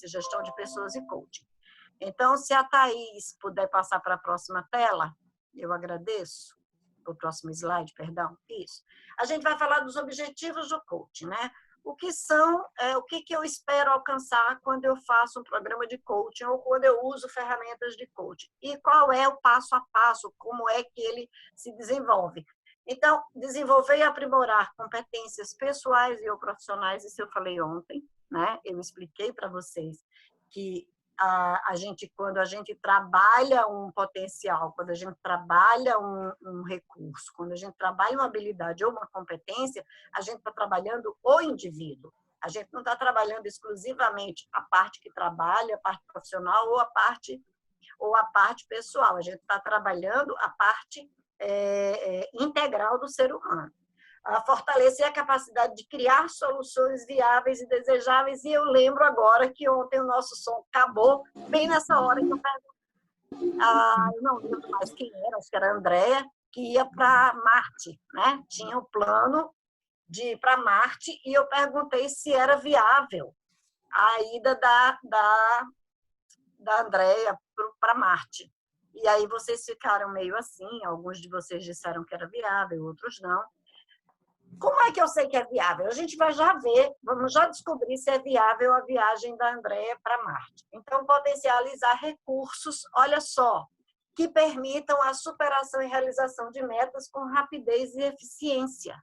gestão de pessoas e coaching. Então, se a Thaís puder passar para a próxima tela, eu agradeço. O próximo slide, perdão. Isso. A gente vai falar dos objetivos do coaching, né? O que são, o que eu espero alcançar quando eu faço um programa de coaching ou quando eu uso ferramentas de coaching. E qual é o passo a passo, como é que ele se desenvolve. Então, desenvolver e aprimorar competências pessoais e ou profissionais, isso eu falei ontem, né? Eu expliquei para vocês que quando a gente trabalha um potencial, quando a gente trabalha um recurso, quando a gente trabalha uma habilidade ou uma competência, a gente está trabalhando o indivíduo. A gente não está trabalhando exclusivamente a parte que trabalha, a parte profissional ou a parte pessoal. A gente está trabalhando a parte integral do ser humano. Fortalecer a capacidade de criar soluções viáveis e desejáveis. E eu lembro agora que ontem o nosso som acabou, bem nessa hora que eu perguntei. Eu não lembro mais quem era, acho que era a Andréia, que ia para Marte, né? Tinha o plano de ir para Marte, e eu perguntei se era viável a ida da Andréia para Marte. E aí vocês ficaram meio assim, alguns de vocês disseram que era viável, outros não. Como é que eu sei que é viável? A gente vai já ver, vamos já descobrir se é viável a viagem da Andréia para Marte. Então, potencializar recursos, olha só, que permitam a superação e realização de metas com rapidez e eficiência.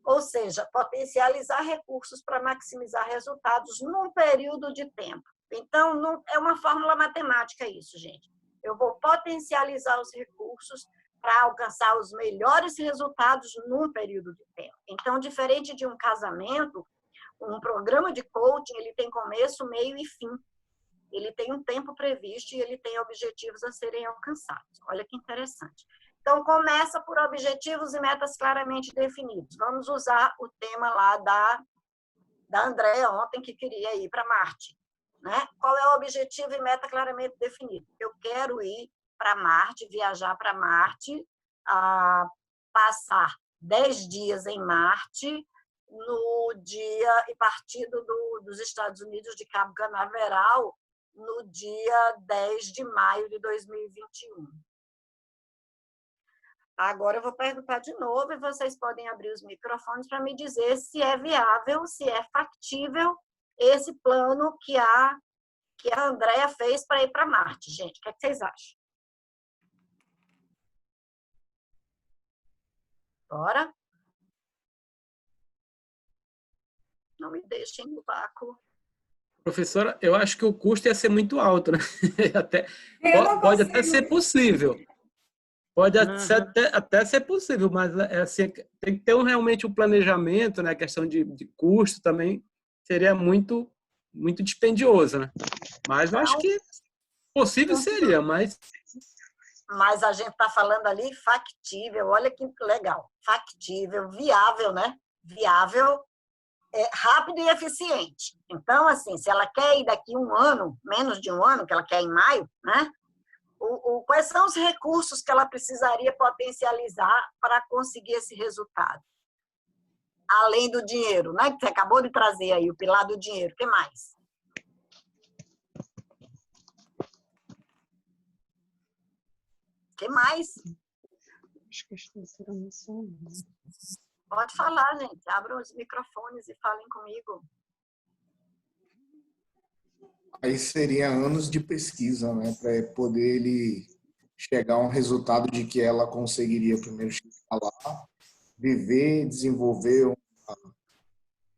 Ou seja, potencializar recursos para maximizar resultados num período de tempo. Então, não, é uma fórmula matemática isso, gente. Eu vou potencializar os recursos para alcançar os melhores resultados num período de tempo. Então, diferente de um casamento, um programa de coaching, ele tem começo, meio e fim. Ele tem um tempo previsto e ele tem objetivos a serem alcançados. Olha que interessante. Então, começa por objetivos e metas claramente definidos. Vamos usar o tema lá da Andréia ontem, que queria ir para Marte, né? Qual é o objetivo e meta claramente definido? Eu quero ir para Marte, viajar para Marte, passar 10 dias em Marte, no dia e partindo dos Estados Unidos de Cabo Canaveral, no dia 10 de maio de 2021. Agora eu vou perguntar de novo e vocês podem abrir os microfones para me dizer se é viável, se é factível esse plano que a Andréia fez para ir para Marte. Gente, o que vocês acham? Bora? Não me deixem no vácuo. Professora, eu acho que o custo ia ser muito alto, né? Pode até ser possível. Pode até ser possível, mas assim, tem que ter realmente um planejamento, né? A questão de custo também seria muito dispendioso, né? Mas eu acho que possível seria, mas... Mas a gente está falando ali factível, olha que legal. Factível, viável, né? Viável, rápido e eficiente. Então, assim, se ela quer ir daqui um ano, menos de um ano, que ela quer ir em maio, né? Quais são os recursos que ela precisaria potencializar para conseguir esse resultado? Além do dinheiro, né? Que você acabou de trazer aí, o pilar do dinheiro. O que mais? O que mais? Acho que as terceiras missão. Pode falar, gente. Abram os microfones e falem comigo. Aí seria anos de pesquisa, né, para poder ele chegar a um resultado de que ela conseguiria primeiro chegar lá, viver, desenvolver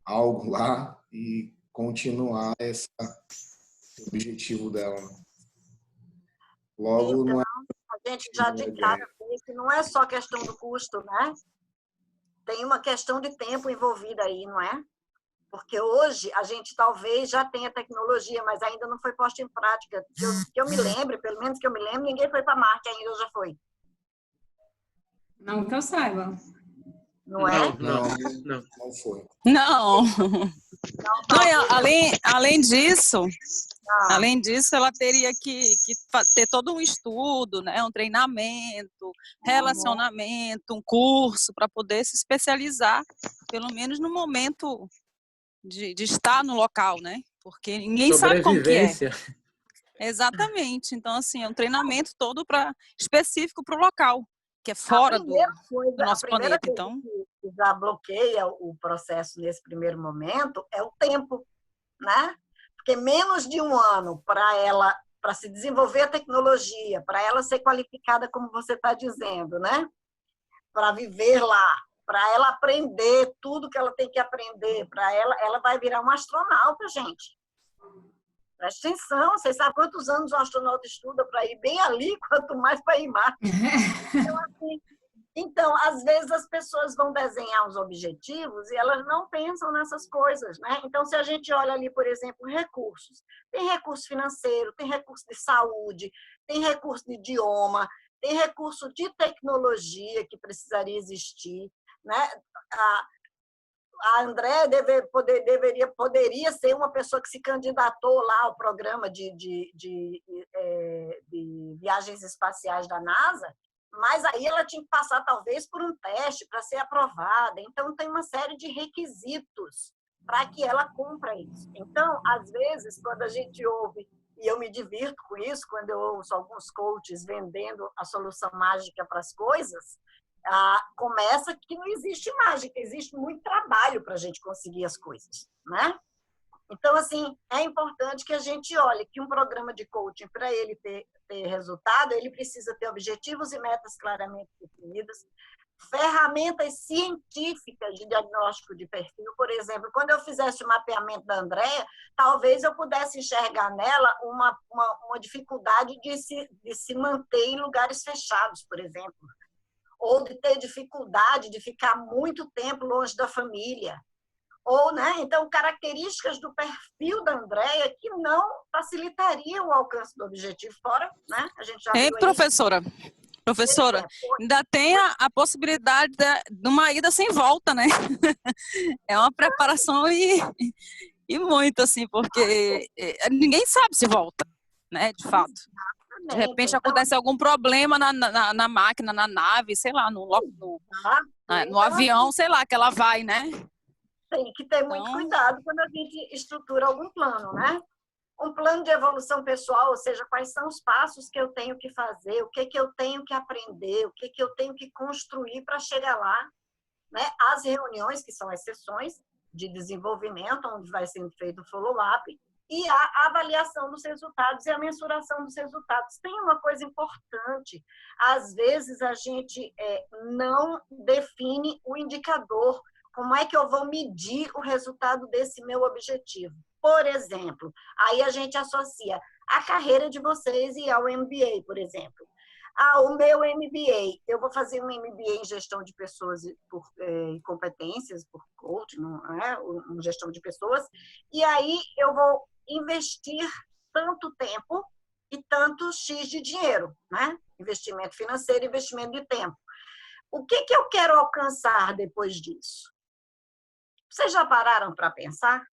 algo lá e continuar esse objetivo dela. Logo, Então, não é... a gente já de cara vê que não é só questão do custo, né? Tem uma questão de tempo envolvida aí, não é? Porque hoje a gente talvez já tenha tecnologia, mas ainda não foi posta em prática. Que eu me lembre, pelo menos que eu me lembre, ninguém foi para Marte ainda, ou já foi? Não que eu saiba. Não é? Não foi. Não. Não, Além disso, ela teria que ter todo um estudo, né? Um treinamento, relacionamento, um curso para poder se especializar, pelo menos no momento de estar no local, né? porque ninguém sabe como que é. Sobrevivência. Exatamente. Então, assim, é um treinamento todo específico para o local, que é fora do nosso planeta. Então, que já bloqueia o processo nesse primeiro momento é o tempo, né? Porque menos de um ano para se desenvolver a tecnologia, para ela ser qualificada, como você está dizendo, né? Para viver lá, para ela aprender tudo que ela tem que aprender, para ela vai virar uma astronauta, gente. Presta atenção, vocês sabem quantos anos um astronauta estuda para ir bem ali, quanto mais para ir em Marte. Então, às vezes as pessoas vão desenhar os objetivos e elas não pensam nessas coisas, né? Então, se a gente olha ali, por exemplo, recursos, tem recurso financeiro, tem recurso de saúde, tem recurso de idioma, tem recurso de tecnologia que precisaria existir, né? A André poderia ser uma pessoa que se candidatou lá ao programa de viagens espaciais da NASA, mas aí ela tinha que passar, talvez, por um teste para ser aprovada. Então, tem uma série de requisitos para que ela cumpra isso. Então, às vezes, quando a gente ouve, e eu me divirto com isso, quando eu ouço alguns coaches vendendo a solução mágica para as coisas, começa que não existe mágica, existe muito trabalho para a gente conseguir as coisas, né? Então, assim, é importante que a gente olhe que um programa de coaching, para ele ter resultado, ele precisa ter objetivos e metas claramente definidas, ferramentas científicas de diagnóstico de perfil. Por exemplo, quando eu fizesse o mapeamento da Andréa, talvez eu pudesse enxergar nela uma dificuldade de se manter em lugares fechados, por exemplo, ou de ter dificuldade de ficar muito tempo longe da família. Ou, né? Então, características do perfil da Andréa que não facilitariam o alcance do objetivo, fora, né? A gente já viu aí. Professora, ainda tem a possibilidade de uma ida sem volta, né? É uma preparação e muito, assim, porque ninguém sabe se volta, né? De fato. De repente acontece algum problema na máquina, na nave, sei lá, no avião, sei lá, que ela vai, né? Tem que ter muito cuidado quando a gente estrutura algum plano, né? Um plano de evolução pessoal, ou seja, quais são os passos que eu tenho que fazer, o que eu tenho que aprender, o que eu tenho que construir para chegar lá, né? As reuniões, que são as sessões de desenvolvimento, onde vai sendo feito o follow-up, e a avaliação dos resultados e a mensuração dos resultados. Tem uma coisa importante, às vezes a gente não define o indicador. Como é que eu vou medir o resultado desse meu objetivo? Por exemplo, aí a gente associa a carreira de vocês e ao MBA, por exemplo. O meu MBA, eu vou fazer um MBA em gestão de pessoas e competências, por coaching, uma gestão de pessoas, e aí eu vou investir tanto tempo e tanto X de dinheiro, né? Investimento financeiro, investimento de tempo. O que eu quero alcançar depois disso? Vocês já pararam para pensar?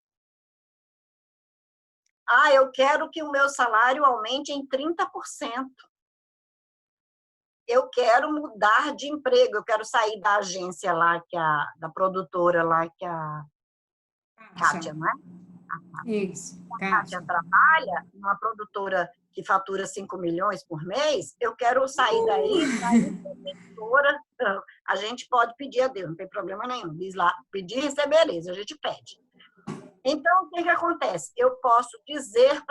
Eu quero que o meu salário aumente em 30%. Eu quero mudar de emprego, eu quero sair da agência lá, da produtora lá, que a Kátia, não é? Isso, a Kátia trabalha numa produtora que fatura 5 milhões por mês, eu quero sair daí para ir para a editora. A gente pode pedir a Deus, não tem problema nenhum. Diz lá, pedir e receber, beleza, a gente pede. Então, o que acontece? Eu posso dizer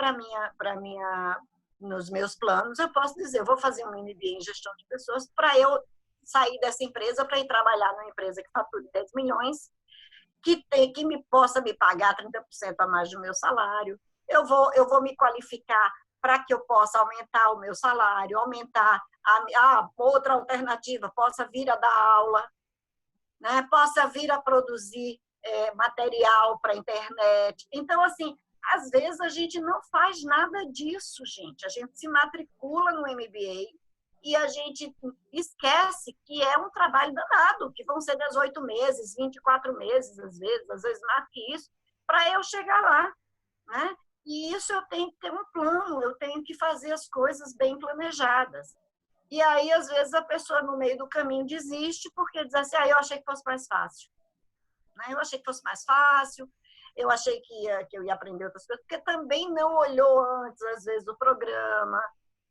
nos meus planos, eu posso dizer, eu vou fazer um MBA em gestão de pessoas para eu sair dessa empresa para ir trabalhar numa empresa que fatura 10 milhões, que possa me pagar 30% a mais do meu salário. Eu vou me qualificar para que eu possa aumentar o meu salário, aumentar outra alternativa, possa vir a dar aula, né? Possa vir a produzir material para a internet. Então, assim, às vezes a gente não faz nada disso, gente. A gente se matricula no MBA e a gente esquece que é um trabalho danado, que vão ser 18 meses, 24 meses, às vezes mais que isso, para eu chegar lá, né? E isso eu tenho que ter um plano, eu tenho que fazer as coisas bem planejadas. E aí, às vezes, a pessoa no meio do caminho desiste porque diz assim, eu achei que fosse mais fácil. Eu achei que fosse mais fácil, eu achei que eu ia aprender outras coisas, porque também não olhou antes, às vezes, o programa,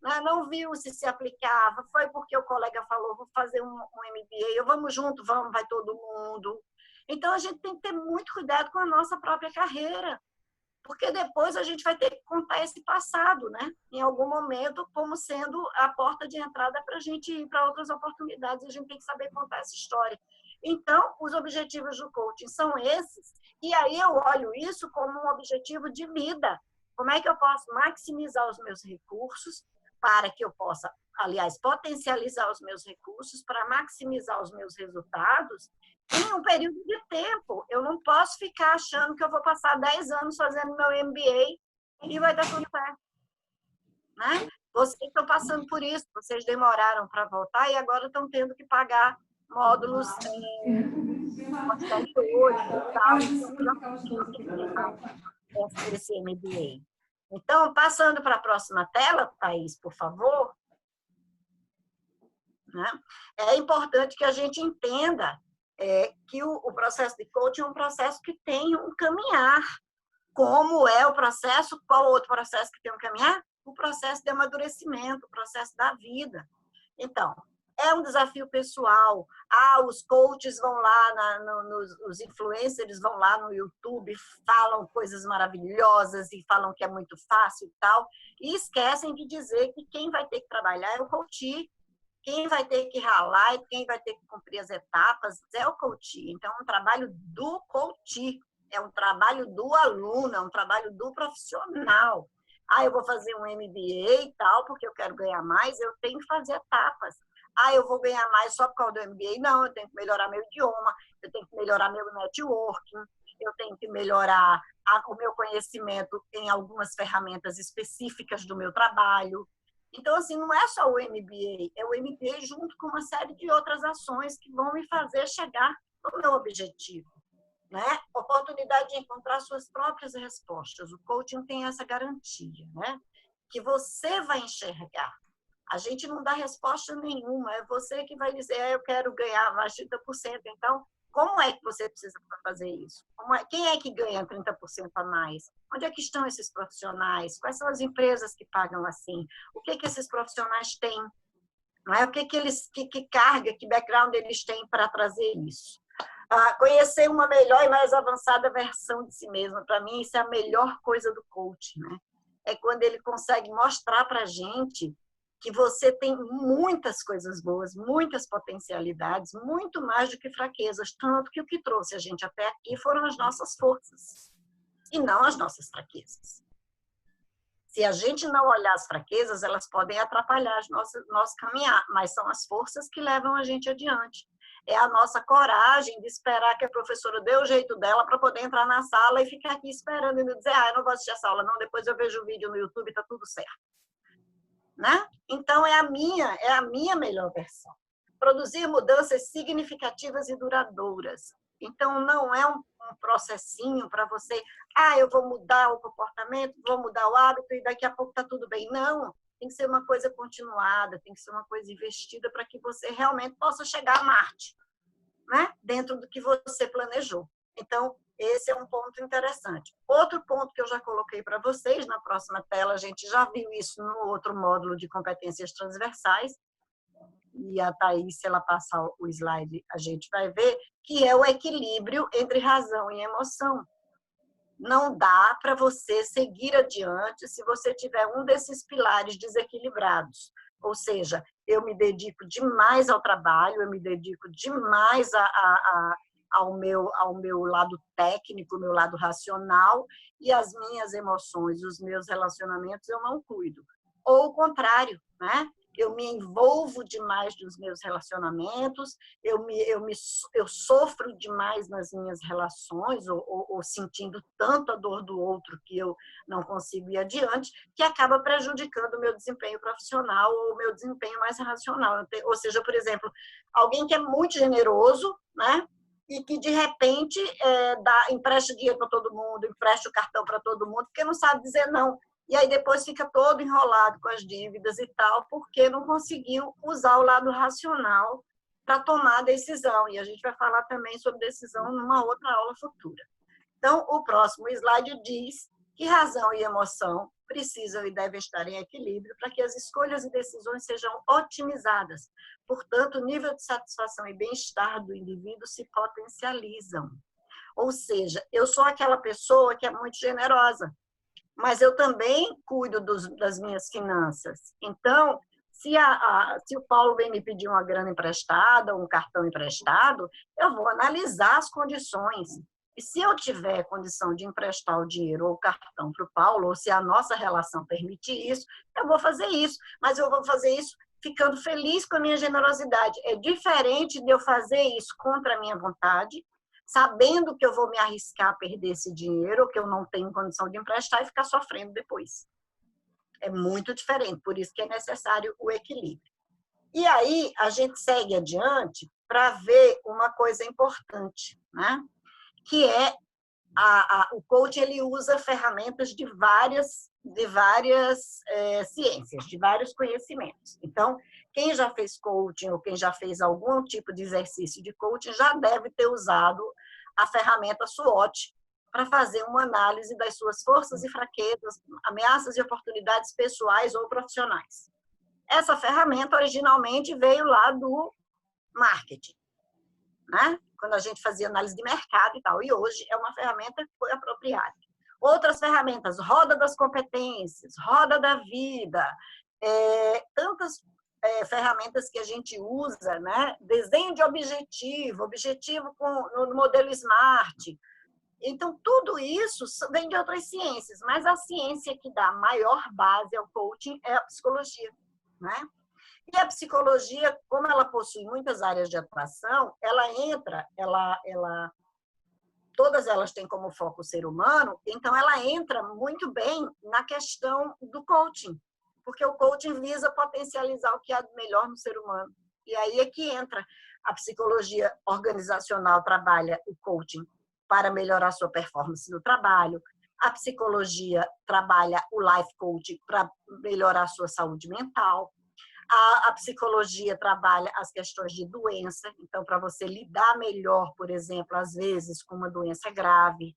né? Não viu se aplicava, foi porque o colega falou, vou fazer um MBA, vamos junto, vamos, vai todo mundo. Então, a gente tem que ter muito cuidado com a nossa própria carreira, porque depois a gente vai ter que contar esse passado, né? Em algum momento, como sendo a porta de entrada para a gente ir para outras oportunidades. A gente tem que saber contar essa história. Então, os objetivos do coaching são esses, e aí eu olho isso como um objetivo de vida. Como é que eu posso maximizar os meus recursos para que eu possa, aliás, potencializar os meus recursos para maximizar os meus resultados em um período de tempo. Eu não posso ficar achando que eu vou passar 10 anos fazendo meu MBA e vai dar tudo certo. Né? Vocês estão passando por isso, vocês demoraram para voltar e agora estão tendo que pagar módulos posteriores e tal, esse MBA. Então, passando para a próxima tela, Thaís, por favor. Né? É importante que a gente entenda que o processo de coaching é um processo que tem um caminhar. Como é o processo? Qual outro processo que tem um caminhar? O processo de amadurecimento, o processo da vida. Então, é um desafio pessoal. Os coaches vão lá, os influencers vão lá no YouTube, falam coisas maravilhosas e falam que é muito fácil e tal, e esquecem de dizer que quem vai ter que trabalhar é o coach. Quem vai ter que ralar e quem vai ter que cumprir as etapas é o coach. Então, é um trabalho do coach, é um trabalho do aluno, é um trabalho do profissional. Eu vou fazer um MBA e tal, porque eu quero ganhar mais, eu tenho que fazer etapas. Eu vou ganhar mais só por causa do MBA? Não, eu tenho que melhorar meu idioma, eu tenho que melhorar meu networking, eu tenho que melhorar o meu conhecimento em algumas ferramentas específicas do meu trabalho. Então, assim, não é só o MBA, é o MBA junto com uma série de outras ações que vão me fazer chegar no meu objetivo. Né? Oportunidade de encontrar suas próprias respostas. O coaching tem essa garantia, né? Que você vai enxergar. A gente não dá resposta nenhuma, é você que vai dizer, eu quero ganhar mais 30%. Então, como é que você precisa fazer isso? Quem é que ganha 30% a mais? Onde é que estão esses profissionais? Quais são as empresas que pagam assim? O que esses profissionais têm? Não é? Que carga, que background eles têm para trazer isso? Conhecer uma melhor e mais avançada versão de si mesmo. Para mim, isso é a melhor coisa do coaching. Né? É quando ele consegue mostrar para a gente que você tem muitas coisas boas, muitas potencialidades, muito mais do que fraquezas, tanto que o que trouxe a gente até aqui foram as nossas forças, e não as nossas fraquezas. Se a gente não olhar as fraquezas, elas podem atrapalhar nosso caminhar, mas são as forças que levam a gente adiante. É a nossa coragem de esperar que a professora dê o jeito dela para poder entrar na sala e ficar aqui esperando e não dizer, eu não vou assistir essa aula, não, depois eu vejo o vídeo no YouTube e está tudo certo. Né? Então, é a minha melhor versão. Produzir mudanças significativas e duradouras. Então, não é um processinho para você, eu vou mudar o comportamento, vou mudar o hábito e daqui a pouco está tudo bem. Não, tem que ser uma coisa continuada, tem que ser uma coisa investida para que você realmente possa chegar a Marte, né? Dentro do que você planejou. Então, esse é um ponto interessante. Outro ponto que eu já coloquei para vocês, na próxima tela, a gente já viu isso no outro módulo de competências transversais, e a Thaís, se ela passar o slide, a gente vai ver, que é o equilíbrio entre razão e emoção. Não dá para você seguir adiante se você tiver um desses pilares desequilibrados. Ou seja, eu me dedico demais ao trabalho, eu me dedico demais ao meu lado técnico, meu lado racional, e as minhas emoções, os meus relacionamentos, eu não cuido. Ou o contrário, né? Eu me envolvo demais nos meus relacionamentos, eu sofro demais nas minhas relações, ou sentindo tanto a dor do outro que eu não consigo ir adiante, que acaba prejudicando o meu desempenho profissional ou o meu desempenho mais racional. Ou seja, por exemplo, alguém que é muito generoso, né? E que, de repente, empresta dinheiro para todo mundo, empresta o cartão para todo mundo, porque não sabe dizer não. E aí depois fica todo enrolado com as dívidas e tal, porque não conseguiu usar o lado racional para tomar a decisão. E a gente vai falar também sobre decisão numa outra aula futura. Então, o próximo slide diz que razão e emoção precisam e devem estar em equilíbrio para que as escolhas e decisões sejam otimizadas. Portanto, o nível de satisfação e bem-estar do indivíduo se potencializam. Ou seja, eu sou aquela pessoa que é muito generosa, mas eu também cuido das minhas finanças. Então, se o Paulo vem me pedir uma grana emprestada, um cartão emprestado, eu vou analisar as condições. E se eu tiver condição de emprestar o dinheiro ou o cartão para o Paulo, ou se a nossa relação permitir isso, eu vou fazer isso. Mas eu vou fazer isso ficando feliz com a minha generosidade. É diferente de eu fazer isso contra a minha vontade, sabendo que eu vou me arriscar a perder esse dinheiro, ou que eu não tenho condição de emprestar e ficar sofrendo depois. É muito diferente, por isso que é necessário o equilíbrio. E aí, a gente segue adiante para ver uma coisa importante, né? Que é o coaching, ele usa ferramentas de várias ciências, de vários conhecimentos. Então, quem já fez coaching ou quem já fez algum tipo de exercício de coaching já deve ter usado a ferramenta SWOT para fazer uma análise das suas forças e fraquezas, ameaças e oportunidades pessoais ou profissionais. Essa ferramenta originalmente veio lá do marketing, né? Quando a gente fazia análise de mercado e tal, e hoje é uma ferramenta que foi apropriada. Outras ferramentas, roda das competências, roda da vida, tantas ferramentas que a gente usa, né? Desenho de objetivo no modelo SMART. Então, tudo isso vem de outras ciências, mas a ciência que dá maior base ao coaching é a psicologia, né? E a psicologia, como ela possui muitas áreas de atuação, todas elas têm como foco o ser humano, então ela entra muito bem na questão do coaching, porque o coaching visa potencializar o que há de melhor no ser humano. E aí é que entra a psicologia organizacional, trabalha o coaching para melhorar sua performance no trabalho, a psicologia trabalha o life coaching para melhorar a sua saúde mental, a psicologia trabalha as questões de doença, então, para você lidar melhor, por exemplo, às vezes, com uma doença grave,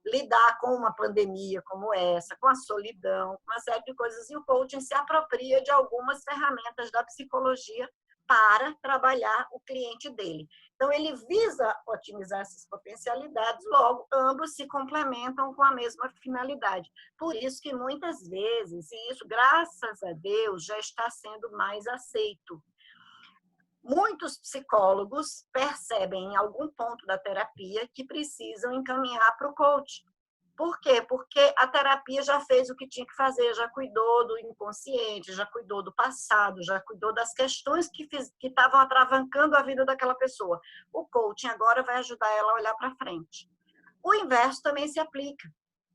lidar com uma pandemia como essa, com a solidão, uma série de coisas. E o coaching se apropria de algumas ferramentas da psicologia para trabalhar o cliente dele. Então, ele visa otimizar essas potencialidades, logo, ambos se complementam com a mesma finalidade. Por isso que, muitas vezes, e isso, graças a Deus, já está sendo mais aceito. Muitos psicólogos percebem, em algum ponto da terapia, que precisam encaminhar para o coach. Por quê? Porque a terapia já fez o que tinha que fazer, já cuidou do inconsciente, já cuidou do passado, já cuidou das questões que estavam atravancando a vida daquela pessoa. O coaching agora vai ajudar ela a olhar para frente. O inverso também se aplica,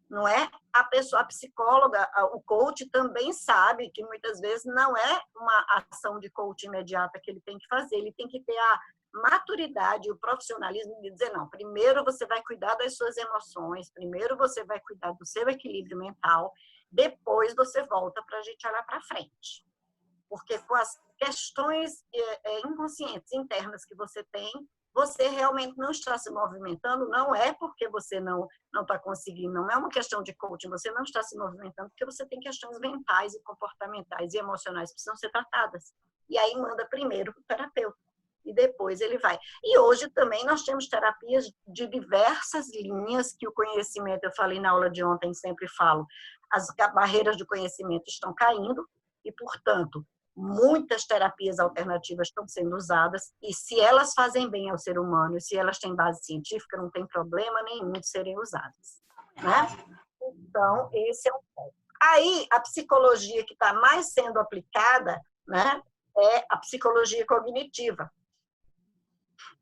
não é? A psicóloga, o coach também sabe que muitas vezes não é uma ação de coaching imediata que ele tem que fazer, ele tem que ter a maturidade e o profissionalismo de dizer, não, primeiro você vai cuidar das suas emoções, primeiro você vai cuidar do seu equilíbrio mental, depois você volta para a gente olhar para frente. Porque com as questões inconscientes internas que você tem, você realmente não está se movimentando, não é porque você não está conseguindo, não é uma questão de coaching, você não está se movimentando porque você tem questões mentais e comportamentais e emocionais que precisam ser tratadas. E aí manda primeiro o terapeuta. E depois ele vai. E hoje também nós temos terapias de diversas linhas que o conhecimento, eu falei na aula de ontem, sempre falo, as barreiras do conhecimento estão caindo e, portanto, muitas terapias alternativas estão sendo usadas e se elas fazem bem ao ser humano e se elas têm base científica, não tem problema nenhum de serem usadas, né? Então, esse é um ponto. Aí, a psicologia que está mais sendo aplicada, né, é a psicologia cognitiva,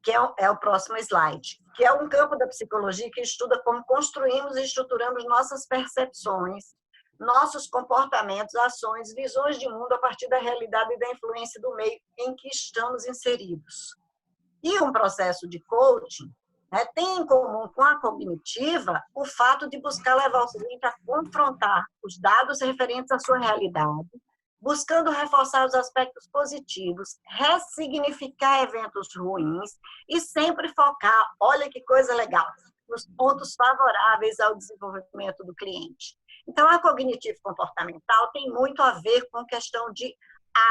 que é o próximo slide, que é um campo da psicologia que estuda como construímos e estruturamos nossas percepções, nossos comportamentos, ações, visões de mundo a partir da realidade e da influência do meio em que estamos inseridos. E um processo de coaching, né, tem em comum com a cognitiva o fato de buscar levar o cliente a confrontar os dados referentes à sua realidade, buscando reforçar os aspectos positivos, ressignificar eventos ruins e sempre focar, olha que coisa legal, nos pontos favoráveis ao desenvolvimento do cliente. Então, a cognitivo-comportamental tem muito a ver com questão de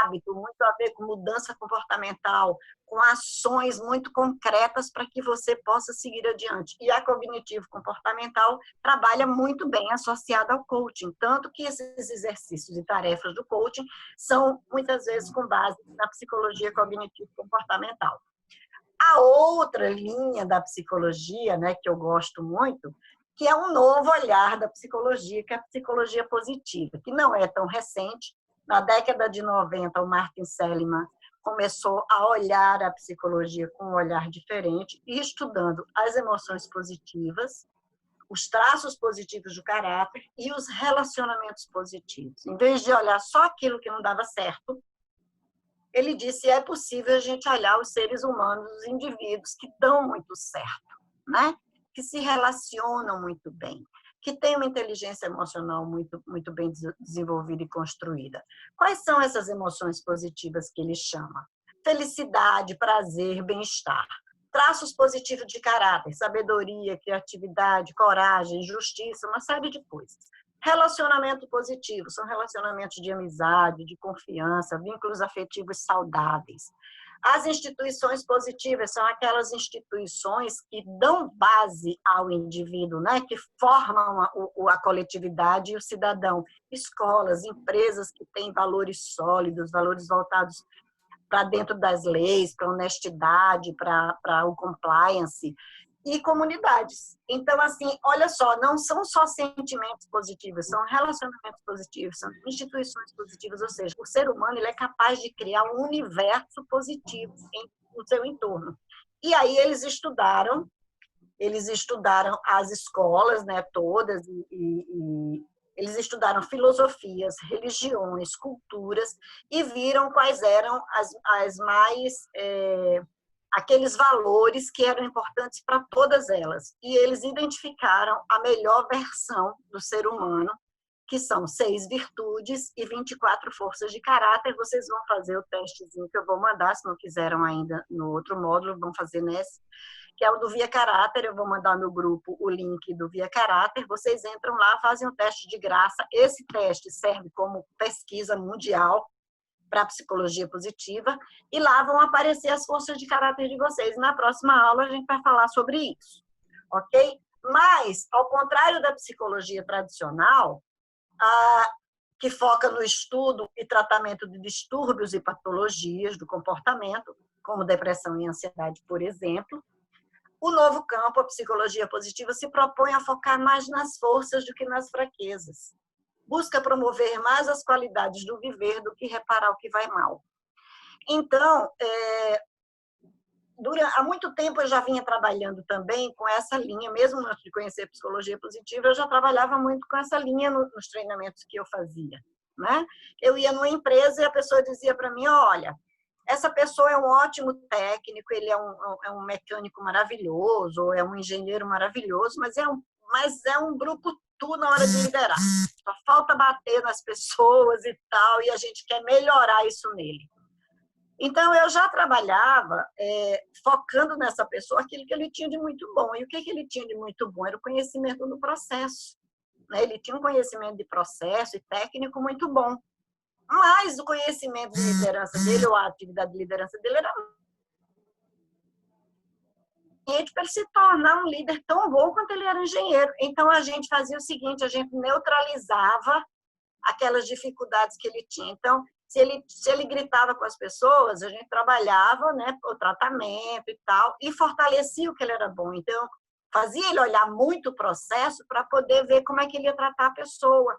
hábito, muito a ver com mudança comportamental, com ações muito concretas para que você possa seguir adiante. E a cognitivo-comportamental trabalha muito bem associada ao coaching, tanto que esses exercícios e tarefas do coaching são, muitas vezes, com base na psicologia cognitivo-comportamental. A outra linha da psicologia, né, que eu gosto muito, que é um novo olhar da psicologia, que é a psicologia positiva, que não é tão recente. Na década de 90, o Martin Seligman começou a olhar a psicologia com um olhar diferente e estudando as emoções positivas, os traços positivos do caráter e os relacionamentos positivos. Em vez de olhar só aquilo que não dava certo, ele disse que é possível a gente olhar os seres humanos, os indivíduos que dão muito certo, né? Que se relacionam muito bem, que têm uma inteligência emocional muito bem desenvolvida e construída. Quais são essas emoções positivas que ele chama? Felicidade, prazer, bem-estar. Traços positivos de caráter, sabedoria, criatividade, coragem, justiça, uma série de coisas. Relacionamento positivo, são relacionamentos de amizade, de confiança, vínculos afetivos saudáveis. As instituições positivas são aquelas instituições que dão base ao indivíduo, né? Que formam a coletividade e o cidadão. Escolas, empresas que têm valores sólidos, valores voltados para dentro das leis, para a honestidade, para o compliance, e comunidades. Então, assim, olha só, não são só sentimentos positivos, são relacionamentos positivos, são instituições positivas, ou seja, o ser humano ele é capaz de criar um universo positivo no seu entorno. E aí eles estudaram as escolas, né, todas, e eles estudaram filosofias, religiões, culturas, e viram quais eram as mais... aqueles valores que eram importantes para todas elas. E eles identificaram a melhor versão do ser humano, que são 6 virtudes e 24 forças de caráter. Vocês vão fazer o testezinho que eu vou mandar, se não fizeram ainda no outro módulo, vão fazer nesse, que é o do Via Caráter. Eu vou mandar no grupo o link do Via Caráter. Vocês entram lá, fazem um teste de graça. Esse teste serve como pesquisa mundial para a psicologia positiva, e lá vão aparecer as forças de caráter de vocês. Na próxima aula a gente vai falar sobre isso, ok? Mas, ao contrário da psicologia tradicional, que foca no estudo e tratamento de distúrbios e patologias do comportamento, como depressão e ansiedade, por exemplo, o novo campo, a psicologia positiva, se propõe a focar mais nas forças do que nas fraquezas. Busca promover mais as qualidades do viver do que reparar o que vai mal. Então, há muito tempo eu já vinha trabalhando também com essa linha, mesmo antes de conhecer psicologia positiva, eu já trabalhava muito com essa linha nos treinamentos que eu fazia, né? Eu ia numa empresa e a pessoa dizia para mim, olha, essa pessoa é um ótimo técnico, ele é um mecânico maravilhoso, ou é um engenheiro maravilhoso, mas é um brucutu na hora de liderar. Só falta bater nas pessoas e tal, e a gente quer melhorar isso nele. Então, eu já trabalhava focando nessa pessoa aquilo que ele tinha de muito bom. E o que ele tinha de muito bom? Era o conhecimento do processo. Ele tinha um conhecimento de processo e técnico muito bom. Mas o conhecimento de liderança dele, ou a atividade de liderança dele, era para ele se tornar um líder tão bom quanto ele era engenheiro. Então, a gente fazia o seguinte, a gente neutralizava aquelas dificuldades que ele tinha. Então, se ele gritava com as pessoas, a gente trabalhava, né, o tratamento e tal, e fortalecia o que ele era bom. Então, fazia ele olhar muito o processo para poder ver como é que ele ia tratar a pessoa.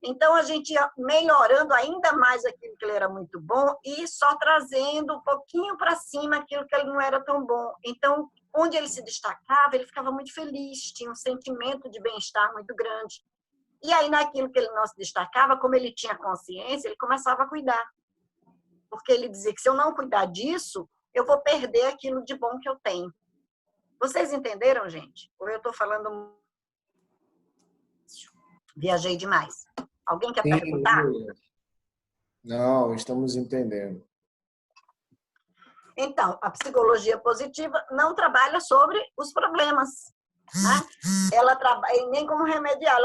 Então, a gente ia melhorando ainda mais aquilo que ele era muito bom e só trazendo um pouquinho para cima aquilo que ele não era tão bom. Então, onde ele se destacava, ele ficava muito feliz, tinha um sentimento de bem-estar muito grande. E aí, naquilo que ele não se destacava, como ele tinha consciência, ele começava a cuidar. Porque ele dizia que se eu não cuidar disso, eu vou perder aquilo de bom que eu tenho. Vocês entenderam, gente? Ou eu estou falando... Viajei demais. Alguém quer perguntar? Não, estamos entendendo. Então, a psicologia positiva não trabalha sobre os problemas. né? Ela trabalha, e nem como remediar,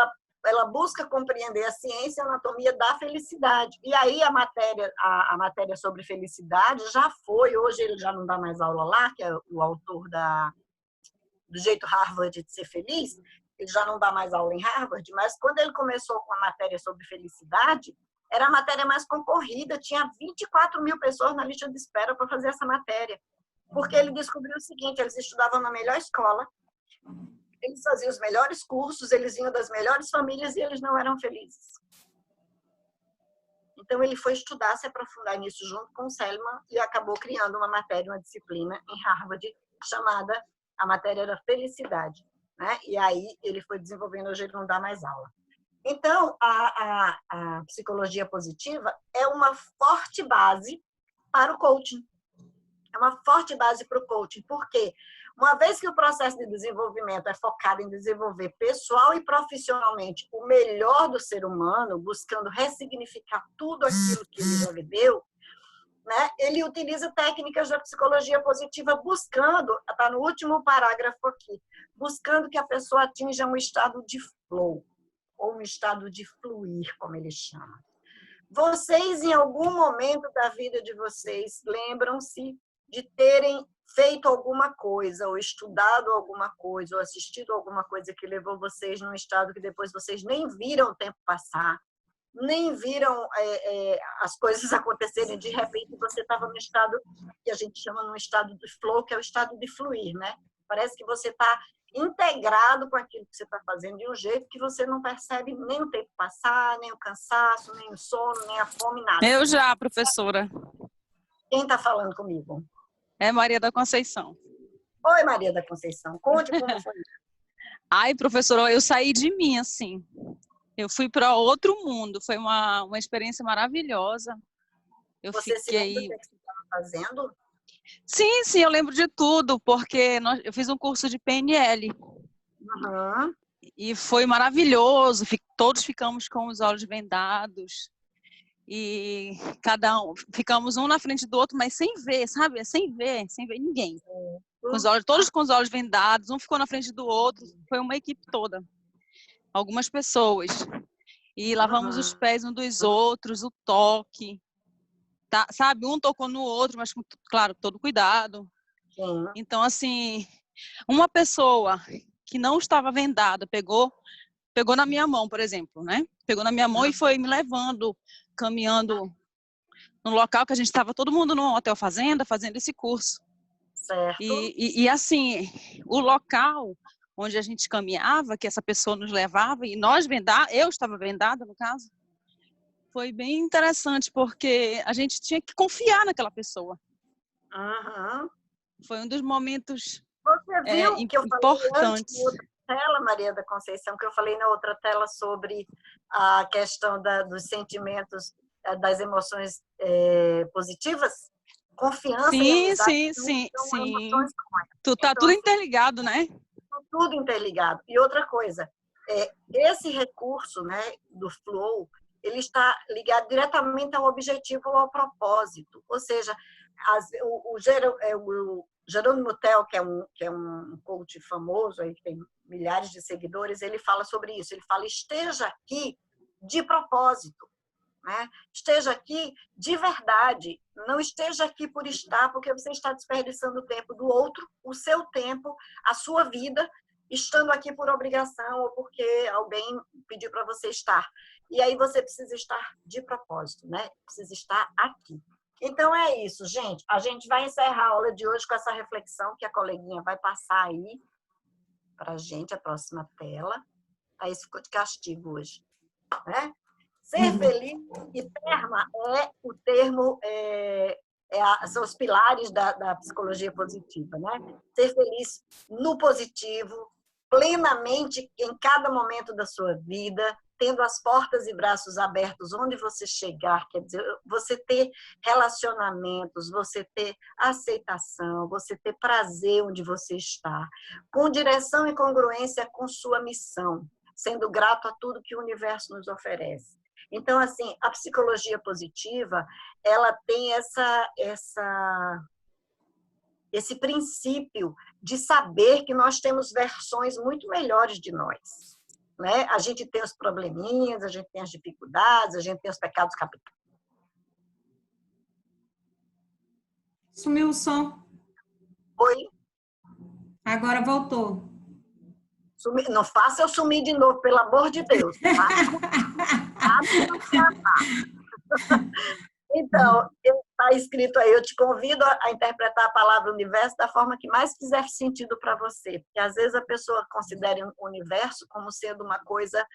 ela busca compreender a ciência e a anatomia da felicidade. E aí a matéria sobre felicidade já foi, hoje ele já não dá mais aula lá, que é o autor do Jeito Harvard de Ser Feliz, ele já não dá mais aula em Harvard, mas quando ele começou com a matéria sobre felicidade, era a matéria mais concorrida, tinha 24 mil pessoas na lista de espera para fazer essa matéria, porque ele descobriu o seguinte, eles estudavam na melhor escola, eles faziam os melhores cursos, eles vinham das melhores famílias e eles não eram felizes. Então, ele foi estudar, se aprofundar nisso junto com o Seligman e acabou criando uma matéria, uma disciplina em Harvard, chamada, a matéria era felicidade, né? E aí ele foi desenvolvendo, hoje ele não dá mais aula. Então, a psicologia positiva é uma forte base para o coaching. É uma forte base para o coaching. Por quê? Uma vez que o processo de desenvolvimento é focado em desenvolver pessoal e profissionalmente o melhor do ser humano, buscando ressignificar tudo aquilo que ele já viveu, né? Ele utiliza técnicas da psicologia positiva buscando, está no último parágrafo aqui, buscando que a pessoa atinja um estado de flow, ou um estado de fluir, como ele chama. Vocês, em algum momento da vida de vocês, lembram-se de terem feito alguma coisa, ou estudado alguma coisa, ou assistido alguma coisa que levou vocês num estado que depois vocês nem viram o tempo passar, nem viram as coisas acontecerem, de repente você estava no estado que a gente chama num estado de flow, que é o estado de fluir, né? Parece que você está integrado com aquilo que você está fazendo de um jeito que você não percebe nem o tempo passar, nem o cansaço, nem o sono, nem a fome, nada. Eu já, professora. Quem está falando comigo? É Maria da Conceição. Oi, Maria da Conceição, conte como foi. Ai, professora, eu saí de mim, assim. Eu fui para outro mundo. Foi uma experiência maravilhosa. Você se lembra do que você estava fazendo? Sim, eu lembro de tudo, porque eu fiz um curso de PNL. Uhum. E foi maravilhoso. Todos ficamos com os olhos vendados. E ficamos um na frente do outro, mas sem ver, sabe? Sem ver ninguém. Todos com os olhos vendados, um ficou na frente do outro. Foi uma equipe toda. Algumas pessoas. E lavamos os pés um dos outros, o toque. Tá, sabe? Um tocou no outro, mas, claro, todo cuidado. Sim. Então, assim, uma pessoa que não estava vendada pegou na minha mão, por exemplo, né? Pegou na minha mão e foi me levando, caminhando no local que a gente estava, todo mundo no Hotel Fazenda, fazendo esse curso. Certo. E assim, o local onde a gente caminhava, que essa pessoa nos levava, e eu estava vendada, no caso, foi bem interessante, porque a gente tinha que confiar naquela pessoa. Uhum. Foi um dos momentos Você viu que eu importantes. falei antes, tela, Maria da Conceição, que eu falei na outra tela sobre a questão dos sentimentos, das emoções positivas? Confiança e amizade. Sim. Então, Tudo interligado, né? Tudo interligado. E outra coisa, esse recurso, né, do flow, ele está ligado diretamente ao objetivo ou ao propósito. Ou seja, o Jerônimo Tell, que é um coach famoso, aí, que tem milhares de seguidores, ele fala sobre isso. Ele fala, esteja aqui de propósito. Né? Esteja aqui de verdade, não esteja aqui por estar, porque você está desperdiçando o tempo do outro, o seu tempo, a sua vida, estando aqui por obrigação ou porque alguém pediu para você estar. E aí você precisa estar de propósito, né? Precisa estar aqui. Então é isso, gente. A gente vai encerrar a aula de hoje com essa reflexão que a coleguinha vai passar aí para a gente, a próxima tela. Aí ficou de castigo hoje, né? Ser feliz e PERMA é o termo, são os pilares da psicologia positiva, né? Ser feliz no positivo, plenamente em cada momento da sua vida, tendo as portas e braços abertos onde você chegar, quer dizer, você ter relacionamentos, você ter aceitação, você ter prazer onde você está, com direção e congruência com sua missão, sendo grato a tudo que o universo nos oferece. Então, assim, a psicologia positiva, ela tem esse princípio de saber que nós temos versões muito melhores de nós. Né? A gente tem os probleminhas, a gente tem as dificuldades, a gente tem os pecados capitais. Sumiu o som. Oi? Agora voltou. Não faça eu sumir de novo, pelo amor de Deus. Então, está escrito aí, eu te convido a interpretar a palavra universo da forma que mais fizer sentido para você. Porque às vezes a pessoa considera o universo como sendo uma coisa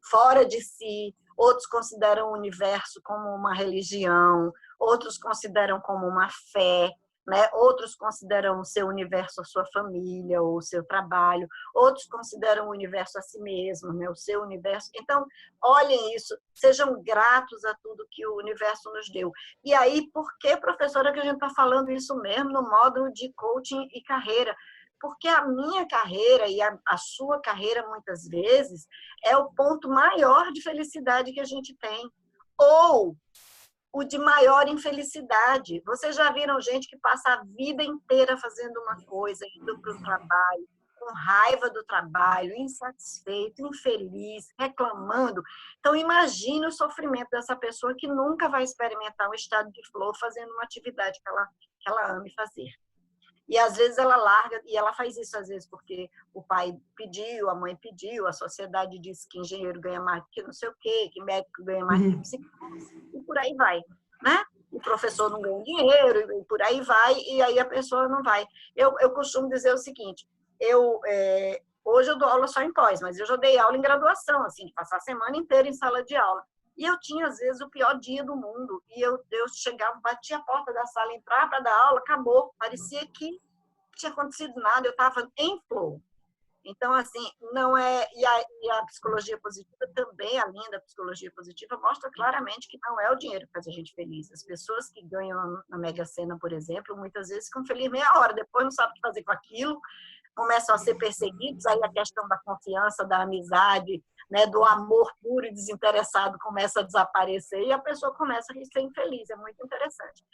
fora de si, outros consideram o universo como uma religião, outros consideram como uma fé, né? Outros consideram o seu universo a sua família ou o seu trabalho, outros consideram o universo a si mesmo, né? O seu universo. Então, olhem isso, sejam gratos a tudo que o universo nos deu. E aí, por que, professora, que a gente está falando isso mesmo no módulo de coaching e carreira? Porque a minha carreira e a sua carreira, muitas vezes, é o ponto maior de felicidade que a gente tem. Ou o de maior infelicidade. Vocês já viram gente que passa a vida inteira fazendo uma coisa, indo para o trabalho, com raiva do trabalho, insatisfeito, infeliz, reclamando. Então, imagine o sofrimento dessa pessoa que nunca vai experimentar um estado de flow fazendo uma atividade que ela ame fazer. E às vezes ela larga, e ela faz isso às vezes porque o pai pediu, a mãe pediu, a sociedade diz que engenheiro ganha mais do que não sei o quê, que médico ganha mais do que psicólogo, e por aí vai, né? O professor não ganha dinheiro, e por aí vai, e aí a pessoa não vai. Eu costumo dizer o seguinte, hoje eu dou aula só em pós, mas eu já dei aula em graduação, assim, de passar a semana inteira em sala de aula. E eu tinha, às vezes, o pior dia do mundo. E eu chegava, batia a porta da sala, entrava para dar aula, acabou. Parecia que não tinha acontecido nada, eu estava em flow. Então, assim, não é... E a psicologia positiva também, a linha da psicologia positiva, mostra claramente que não é o dinheiro que faz a gente feliz. As pessoas que ganham na Mega Sena, por exemplo, muitas vezes ficam felizes meia hora, depois não sabem o que fazer com aquilo, começam a ser perseguidos, aí a questão da confiança, da amizade, né, do amor puro e desinteressado começa a desaparecer e a pessoa começa a ser infeliz, é muito interessante.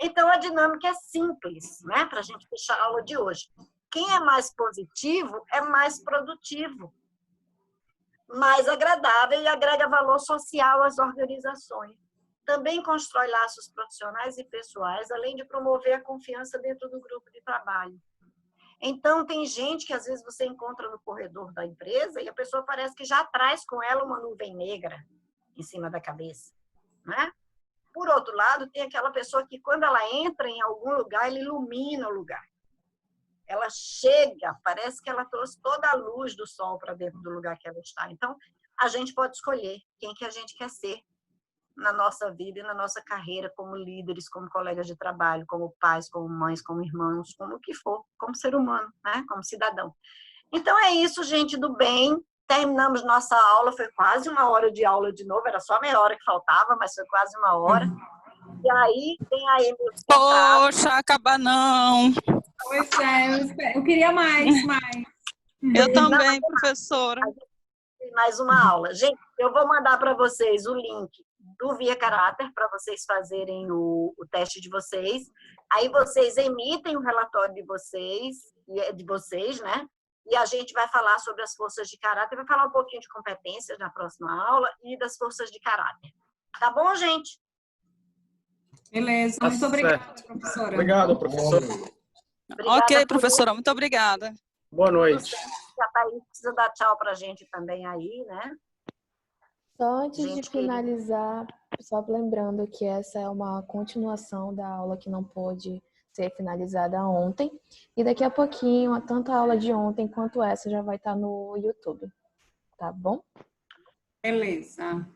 Então, a dinâmica é simples, né, para a gente fechar a aula de hoje. Quem é mais positivo é mais produtivo, mais agradável e agrega valor social às organizações. Também constrói laços profissionais e pessoais, além de promover a confiança dentro do grupo de trabalho. Então, tem gente que às vezes você encontra no corredor da empresa e a pessoa parece que já traz com ela uma nuvem negra em cima da cabeça, né? Por outro lado, tem aquela pessoa que quando ela entra em algum lugar, ela ilumina o lugar. Ela chega, parece que ela trouxe toda a luz do sol para dentro do lugar que ela está. Então, a gente pode escolher quem que a gente quer ser na nossa vida e na nossa carreira como líderes, como colegas de trabalho, como pais, como mães, como irmãos, como o que for, como ser humano, né? Como cidadão. Então é isso, gente do bem. Terminamos nossa aula, foi quase uma hora de aula de novo, era só meia hora que faltava, mas foi quase uma hora. E aí tem aí meus contatos. Poxa, acabar não. Pois é, eu queria mais. Eu também, professora. Mais uma aula. Gente, eu vou mandar para vocês o link do Via Caráter para vocês fazerem o teste de vocês. Aí vocês emitem o relatório de vocês, né? E a gente vai falar sobre as forças de caráter, vai falar um pouquinho de competências na próxima aula e das forças de caráter. Tá bom, gente? Beleza, muito obrigada, professora. Obrigado, professora. Ok, professora, muito obrigada. Boa noite. Já tá aí, precisa dar tchau pra gente também aí, né? Só antes de finalizar, só lembrando que essa é uma continuação da aula que não pôde ser finalizada ontem. E daqui a pouquinho, tanto a aula de ontem quanto essa já vai estar no YouTube. Tá bom? Beleza.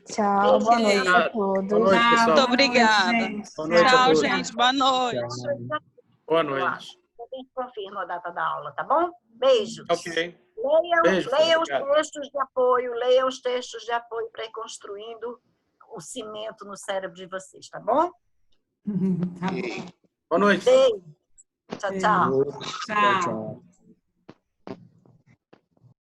Tchau, boa noite a todos. Boa noite, pessoal. Muito obrigada. Boa noite a Tchau, todos. gente. Boa noite. Boa noite. A gente confirma a data da aula, tá bom? Beijos. Ok. Leiam os textos de apoio, leiam os textos de apoio para ir construindo o cimento no cérebro de vocês, tá bom? Tá bom. Boa noite. Beijo. Tchau, tchau. Tchau.